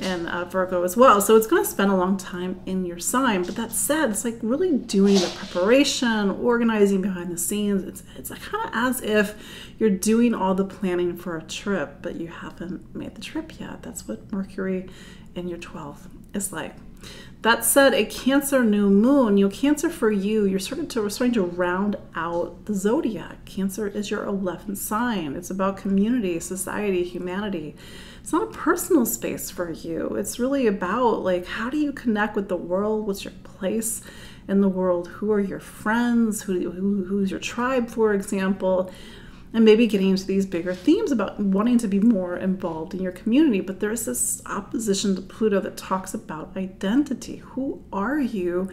in Virgo as well. So it's going to spend a long time in your sign. But that said, it's like really doing the preparation, organizing behind the scenes. It's like kind of as if you're doing all the planning for a trip, but you haven't made the trip yet. That's what Mercury in your 12th is like. That said, a Cancer new moon, Cancer for you, you're starting to round out the zodiac. Cancer is your 11th sign. It's about community, society, humanity. It's not a personal space for you. It's really about like, how do you connect with the world? What's your place in the world? Who are your friends? Who's your tribe, for example? And maybe getting into these bigger themes about wanting to be more involved in your community. But there's this opposition to Pluto that talks about identity. Who are you?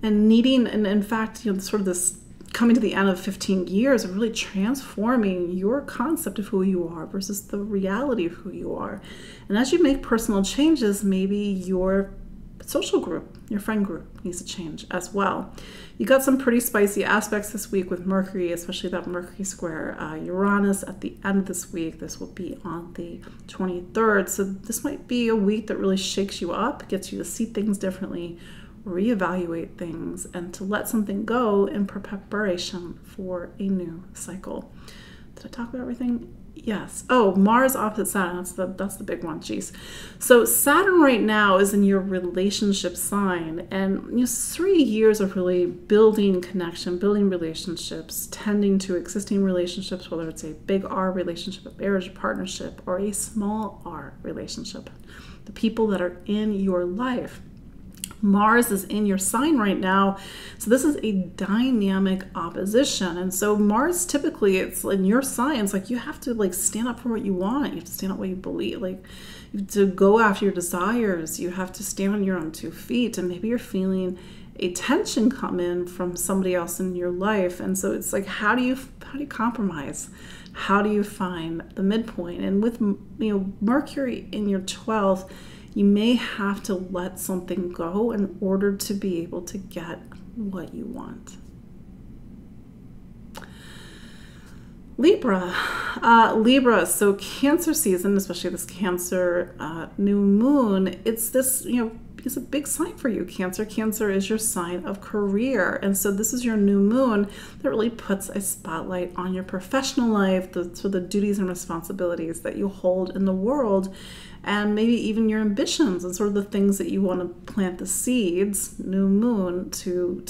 And needing, and in fact, sort of this coming to the end of 15 years of really transforming your concept of who you are versus the reality of who you are. And as you make personal changes, maybe your social group, your friend group needs to change as well. You got some pretty spicy aspects this week with Mercury, especially that Mercury square Uranus at the end of this week. This will be on the 23rd. So this might be a week that really shakes you up, gets you to see things differently, reevaluate things, and to let something go in preparation for a new cycle. Did I talk about everything? Yes. Oh, Mars opposite Saturn. That's the big one. Jeez. So Saturn right now is in your relationship sign, and 3 years of really building connection, building relationships, tending to existing relationships, whether it's a big R relationship, a marriage partnership, or a small R relationship. The people that are in your life. Mars is in your sign right now, so this is a dynamic opposition. And so Mars, typically, it's in your sign. It's like you have to like stand up for what you want. You have to stand up what you believe. Like you have to go after your desires. You have to stand on your own 2 feet. And maybe you're feeling a tension come in from somebody else in your life. And so it's like, how do you compromise? How do you find the midpoint? And with Mercury in your 12th, you may have to let something go in order to be able to get what you want. Libra. Libra, so Cancer season, especially this Cancer new moon, it's this, it's a big sign for you, Cancer. Cancer is your sign of career. And so this is your new moon that really puts a spotlight on your professional life, the duties and responsibilities that you hold in the world, and maybe even your ambitions and sort of the things that you want to plant the seeds, new moon, to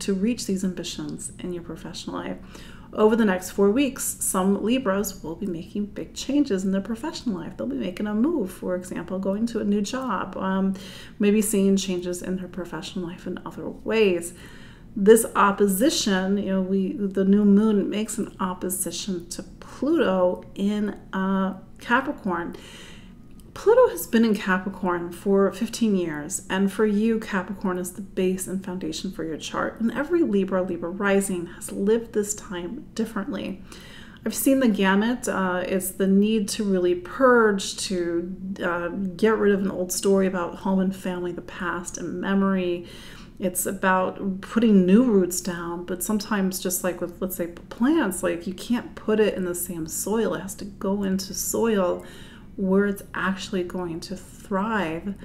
reach these ambitions in your professional life. Over the next 4 weeks, some Libras will be making big changes in their professional life. They'll be making a move, for example, going to a new job, maybe seeing changes in their professional life in other ways. This opposition, the new moon makes an opposition to Pluto in Capricorn. Pluto has been in Capricorn for 15 years, and for you, Capricorn is the base and foundation for your chart. And every Libra rising has lived this time differently. I've seen the gamut. It's the need to really purge, to get rid of an old story about home and family, the past and memory. It's about putting new roots down, but sometimes just like with, let's say, plants, like you can't put it in the same soil. It has to go into soil where it's actually going to thrive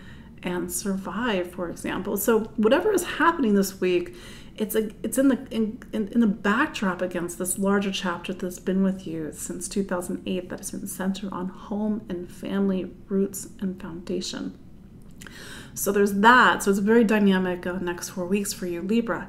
and survive, for example. So whatever is happening this week, it's in the backdrop against this larger chapter that's been with you since 2008, that has been centered on home and family roots and foundation. So there's that. So it's a very dynamic next 4 weeks for you, Libra.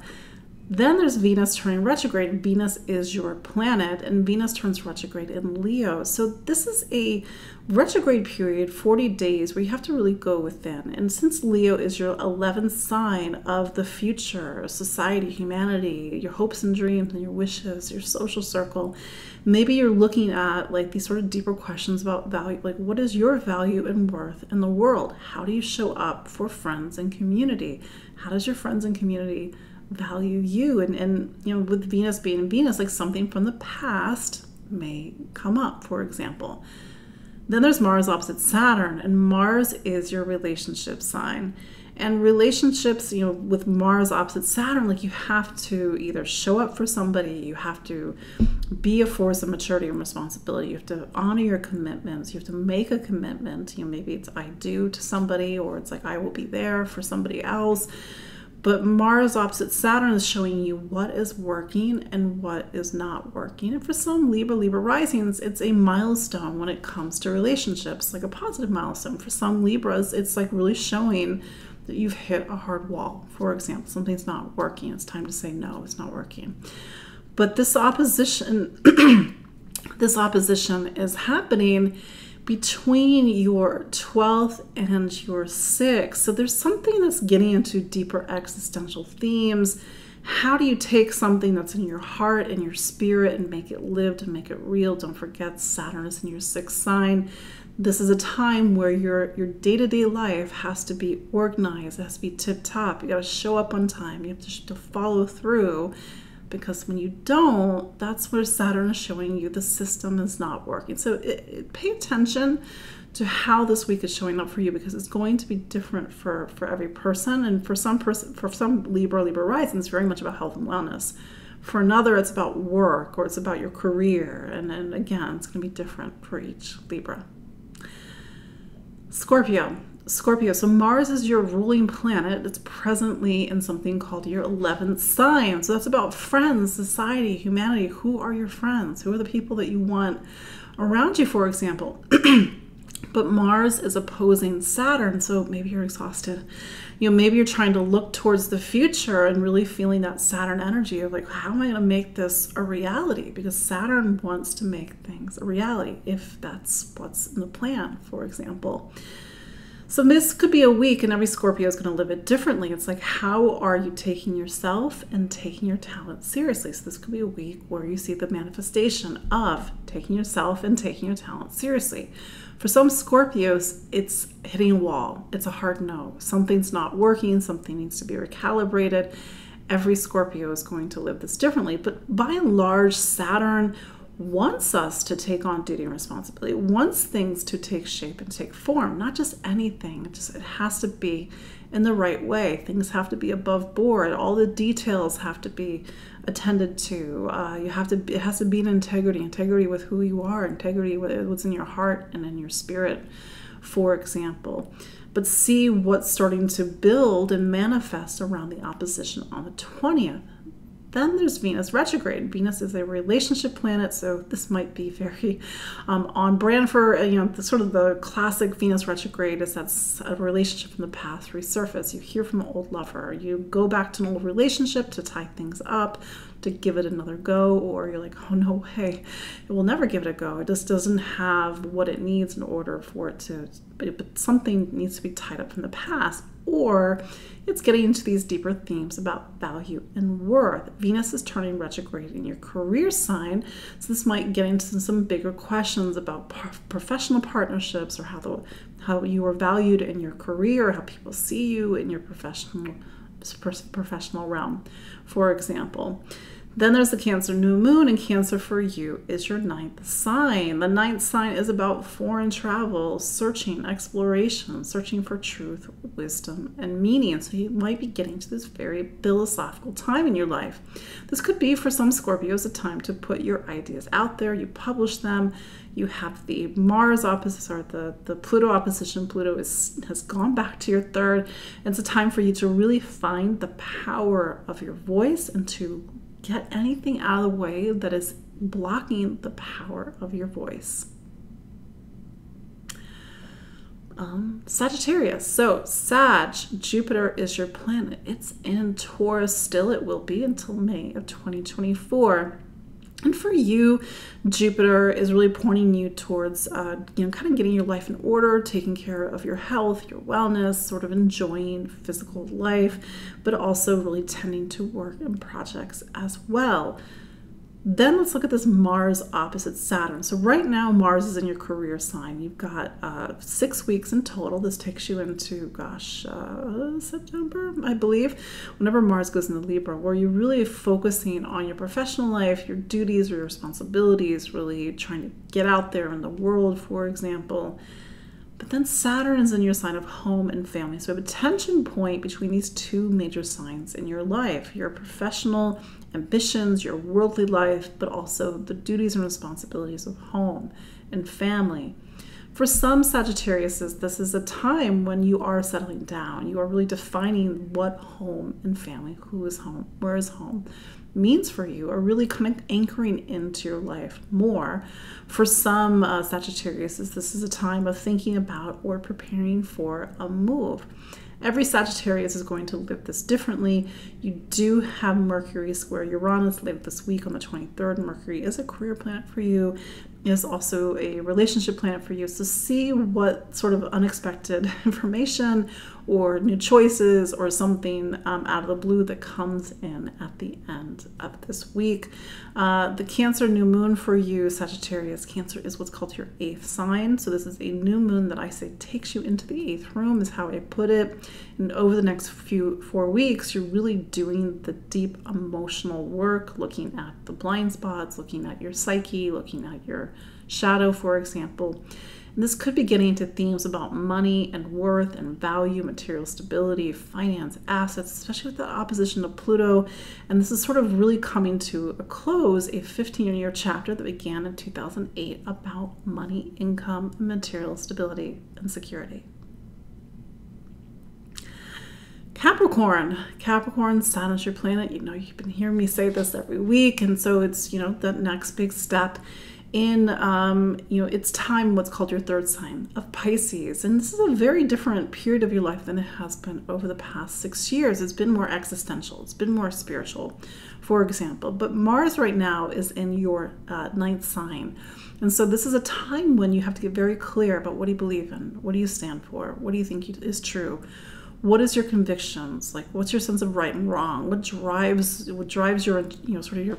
Then there's Venus turning retrograde. Venus is your planet, and Venus turns retrograde in Leo. So this is a retrograde period, 40 days, where you have to really go within. And since Leo is your 11th sign of the future, society, humanity, your hopes and dreams and your wishes, your social circle, maybe you're looking at like these sort of deeper questions about value, like what is your value and worth in the world? How do you show up for friends and community? How does your friends and community value you? And with Venus being Venus, like something from the past may come up, for example. Then there's Mars opposite Saturn, and Mars is your relationship sign. And relationships, with Mars opposite Saturn, like you have to either show up for somebody, you have to be a force of maturity and responsibility, you have to honor your commitments, you have to make a commitment. Maybe it's I do to somebody, or it's like I will be there for somebody else. But Mars opposite Saturn is showing you what is working and what is not working. And for some Libra risings, it's a milestone when it comes to relationships, like a positive milestone. For some Libras, it's like really showing that you've hit a hard wall. For example, something's not working. It's time to say no, it's not working. But this opposition, this opposition is happening between your 12th and your 6th. So there's something that's getting into deeper existential themes. How do you take something that's in your heart and your spirit and make it lived and make it real? Don't forget, Saturn is in your 6th sign. This is a time where your day-to-day life has to be organized. It has to be tip-top. You got to show up on time. You have to follow through. Because when you don't, that's where Saturn is showing you the system is not working. So pay attention to how this week is showing up for you, because it's going to be different for every person. And for some Libra rising, it's very much about health and wellness. For another, it's about work, or it's about your career. And then again, it's going to be different for each Libra. Scorpio. So Mars is your ruling planet. It's presently in something called your 11th sign. So that's about friends, society, humanity. Who are your friends? Who are the people that you want around you, for example? But Mars is opposing Saturn, so maybe you're exhausted. Maybe you're trying to look towards the future and really feeling that Saturn energy of like, how am I going to make this a reality? Because Saturn wants to make things a reality, if that's what's in the plan, for example. So this could be a week, and every Scorpio is going to live it differently. It's like, how are you taking yourself and taking your talent seriously? So this could be a week where you see the manifestation of taking yourself and taking your talent seriously. For some Scorpios, it's hitting a wall. It's a hard no. Something's not working. Something needs to be recalibrated. Every Scorpio is going to live this differently. But by and large, Saturn wants us to take on duty and responsibility, wants things to take shape and take form, not just anything. It has to be in the right way. Things have to be above board. All the details have to be attended to. It has to be in integrity with who you are, integrity with what's in your heart and in your spirit, for example. But see what's starting to build and manifest around the opposition on the 20th. Then there's Venus retrograde. Venus is a relationship planet, so this might be very on brand for, the classic Venus retrograde is that's a relationship from the past resurface. You hear from an old lover. You go back to an old relationship to tie things up, to give it another go, or you're like, oh, no way, it will never give it a go. It just doesn't have what it needs in order for it to, but something needs to be tied up from the past, or it's getting into these deeper themes about value and worth. Venus is turning retrograde in your career sign, so this might get into some bigger questions about professional partnerships, or how you are valued in your career, how people see you in your professional realm, for example. Then there's the Cancer new moon, and Cancer for you is your 9th sign. The 9th sign is about foreign travel, searching, exploration, searching for truth, wisdom, and meaning. So you might be getting to this very philosophical time in your life. This could be, for some Scorpios, a time to put your ideas out there. You publish them. You have the Mars opposite, or the Pluto opposition. Pluto has gone back to your 3rd. And it's a time for you to really find the power of your voice and to get anything out of the way that is blocking the power of your voice. Sagittarius. So Sag, Jupiter is your planet. It's in Taurus still. It will be until May of 2024. And for you, Jupiter is really pointing you towards, kind of getting your life in order, taking care of your health, your wellness, sort of enjoying physical life, but also really tending to work and projects as well. Then let's look at this Mars opposite Saturn. So right now, Mars is in your career sign. You've got 6 weeks in total. This takes you into, September, I believe, whenever Mars goes into Libra, where you're really focusing on your professional life, your duties or your responsibilities, really trying to get out there in the world, for example. But then Saturn is in your sign of home and family. So we have a tension point between these two major signs in your life, your professional ambitions, your worldly life, but also the duties and responsibilities of home and family. For some Sagittariuses, this is a time when you are settling down. You are really defining what home and family, who is home, where is home, means for you, or really kind of anchoring into your life more. For some Sagittariuses, this is a time of thinking about or preparing for a move. Every Sagittarius is going to live this differently. You do have Mercury square Uranus later this week on the 23rd. Mercury is a career planet for you. It is also a relationship planet for you. So see what sort of unexpected information or new choices or something out of the blue that comes in at the end of this week. The Cancer new moon for you, Sagittarius. Cancer is what's called your 8th sign. So this is a new moon that I say takes you into the 8th room, is how I put it. And over the next 4 weeks, you're really doing the deep emotional work, looking at the blind spots, looking at your psyche, looking at your shadow, for example. And this could be getting into themes about money and worth and value, material stability, finance, assets, especially with the opposition to Pluto. And this is sort of really coming to a close, a 15-year chapter that began in 2008 about money, income, and material stability and security. Capricorn. Capricorn, Saturn's your planet. You've been hearing me say this every week. And so it's, the next big step in, it's time, what's called your 3rd sign of Pisces. And this is a very different period of your life than it has been over the past 6 years. It's been more existential. It's been more spiritual, for example. But Mars right now is in your 9th sign. And so this is a time when you have to get very clear about what do you believe in? What do you stand for? What do you think is true? What is your convictions? Like, what's your sense of right and wrong? What drives your, sort of your,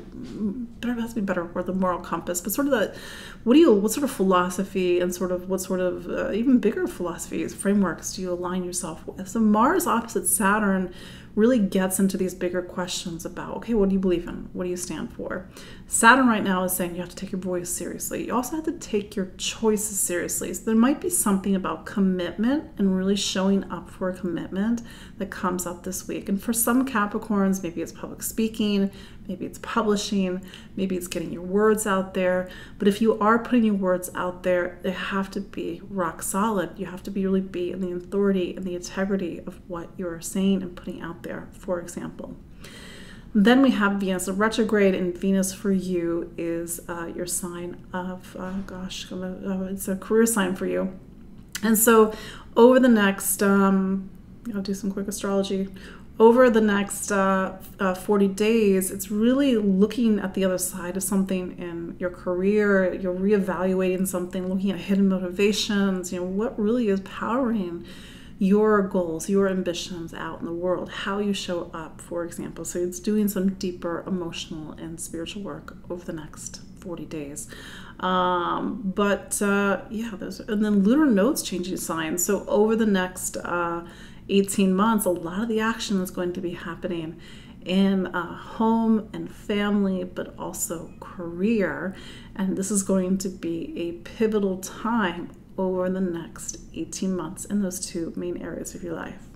there has to be a better word, the moral compass, but sort of that, what sort of philosophy and sort of what sort of even bigger philosophies, frameworks do you align yourself with? So Mars opposite Saturn really gets into these bigger questions about, okay, what do you believe in? What do you stand for? Saturn right now is saying you have to take your voice seriously. You also have to take your choices seriously. So there might be something about commitment and really showing up for a commitment that comes up this week. And for some Capricorns, maybe it's public speaking, maybe it's publishing, maybe it's getting your words out there. But if you are putting your words out there, they have to be rock solid. You have to really be in the authority and the integrity of what you're saying and putting out there, for example. Then we have Venus retrograde, and Venus for you is your sign of, it's a career sign for you. And so over the next, I'll do some quick astrology. Over the next 40 days, it's really looking at the other side of something in your career. You're reevaluating something, looking at hidden motivations, what really is powering your goals, your ambitions out in the world, how you show up, for example. So it's doing some deeper emotional and spiritual work over the next 40 days. And then lunar nodes changing signs. So over the next 18 months, a lot of the action is going to be happening in home and family, but also career. And this is going to be a pivotal time over the next 18 months in those two main areas of your life.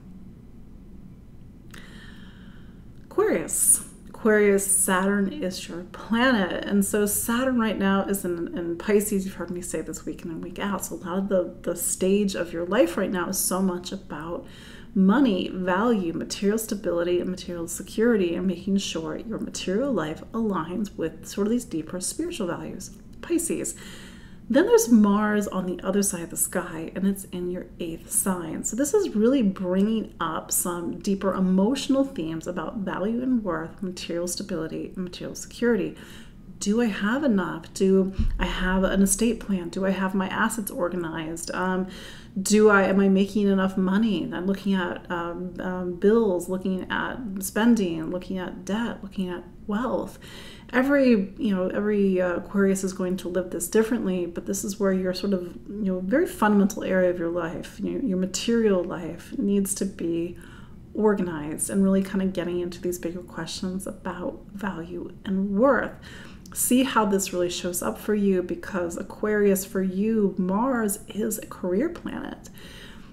Aquarius. Aquarius, Saturn is your planet. And so Saturn right now is in Pisces. You've heard me say this week in and week out. So a lot of the stage of your life right now is so much about money, value, material stability, and material security, and making sure your material life aligns with sort of these deeper spiritual values. Pisces. Then there's Mars on the other side of the sky, and it's in your 8th sign. So this is really bringing up some deeper emotional themes about value and worth, material stability, and material security. Do I have enough? Do I have an estate plan? Do I have my assets organized? Am I making enough money? I'm looking at bills, looking at spending, looking at debt, looking at wealth. Every Aquarius is going to live this differently, but this is where your sort of, very fundamental area of your life, your material life needs to be organized and really kind of getting into these bigger questions about value and worth. See how this really shows up for you, because Aquarius, for you, Mars is a career planet.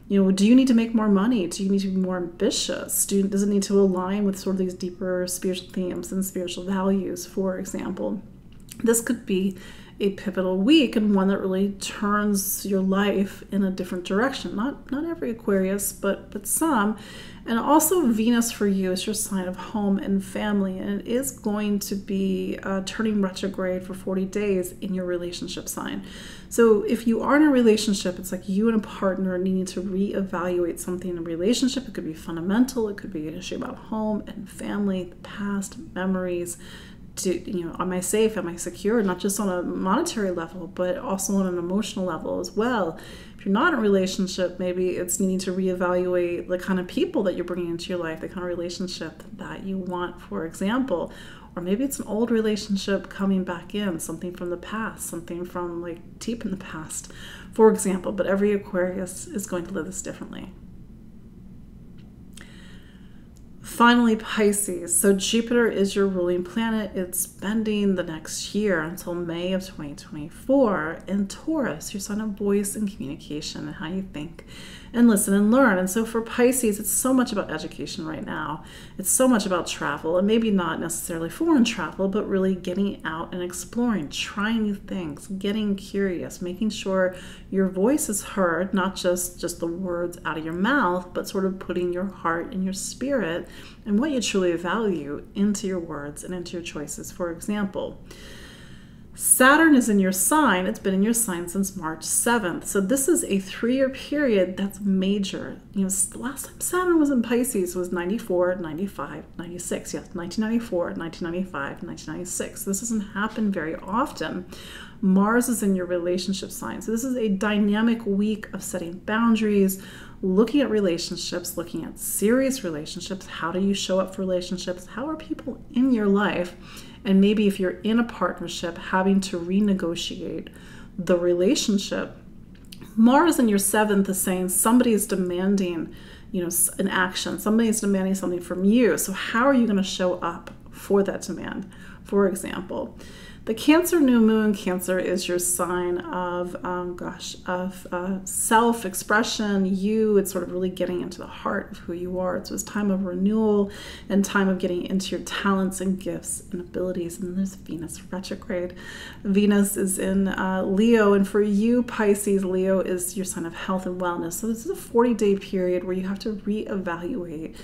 Do you need to make more money? Do you need to be more ambitious? Does it need to align with sort of these deeper spiritual themes and spiritual values, for example? This could be a pivotal week, and one that really turns your life in a different direction. Not every Aquarius, but some. And also Venus for you is your sign of home and family, and it is going to be turning retrograde for 40 days in your relationship sign. So if you are in a relationship, it's like you and a partner needing to reevaluate something in a relationship. It could be fundamental. It could be an issue about home and family, the past, memories. Am I safe? Am I secure? Not just on a monetary level, but also on an emotional level as well. If you're not in a relationship, maybe it's needing to reevaluate the kind of people that you're bringing into your life, the kind of relationship that you want, for example. Or maybe it's an old relationship coming back in, something from the past, something from like deep in the past, for example. But every Aquarius is going to live this differently. Finally, Pisces. So Jupiter is your ruling planet. It's spending the next year until May of 2024 in Taurus, your sign of voice and communication and how you think and listen and learn. And so for Pisces, it's so much about education right now. It's so much about travel, and maybe not necessarily foreign travel, but really getting out and exploring, trying new things, getting curious, making sure your voice is heard, not just the words out of your mouth, but sort of putting your heart and your spirit and what you truly value into your words and into your choices, for example. Saturn is in your sign. It's been in your sign since March 7th. So this is a 3-year period that's major. The last time Saturn was in Pisces was 94, 95, 96. Yes, 1994, 1995, 1996. This doesn't happen very often. Mars is in your relationship sign. So this is a dynamic week of setting boundaries, looking at relationships, looking at serious relationships. How do you show up for relationships? How are people in your life? And maybe if you're in a partnership, having to renegotiate the relationship. Mars in your 7th is saying somebody is demanding an action. Somebody's demanding something from you. So how are you going to show up for that demand? For example, the Cancer new moon. Cancer is your sign of, self-expression. It's sort of really getting into the heart of who you are. So it's time of renewal and time of getting into your talents and gifts and abilities. And there's Venus retrograde. Venus is in Leo. And for you, Pisces, Leo is your sign of health and wellness. So this is a 40-day period where you have to reevaluate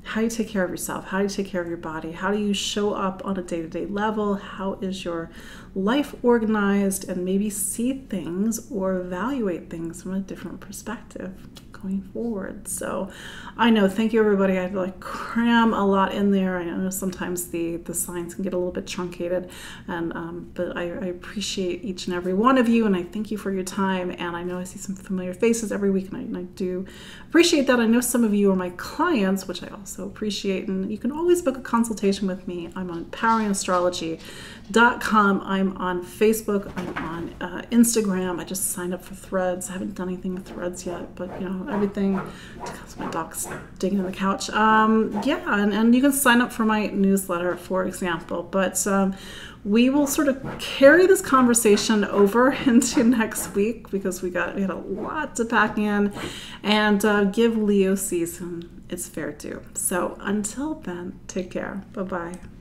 how you take care of yourself, how you take care of your body, how do you show up on a day-to-day level, how is your life organized, and maybe see things or evaluate things from a different perspective going forward. So I know, thank you everybody. I had to cram a lot in there. I know sometimes the signs can get a little bit truncated, and but I appreciate each and every one of you, and I thank you for your time. And I know I see some familiar faces every week, and I do appreciate that. I know some of you are my clients, which I also appreciate, and you can always book a consultation with me. I'm on empoweringastrology.com. I'm on Facebook. I'm on Instagram. I just signed up for Threads. I haven't done anything with Threads yet, but everything, because my dog's digging in the couch. And you can sign up for my newsletter, for example. But we will sort of carry this conversation over into next week, because we had a lot to pack in, and give Leo season its fair due. So until then, take care. Bye-bye.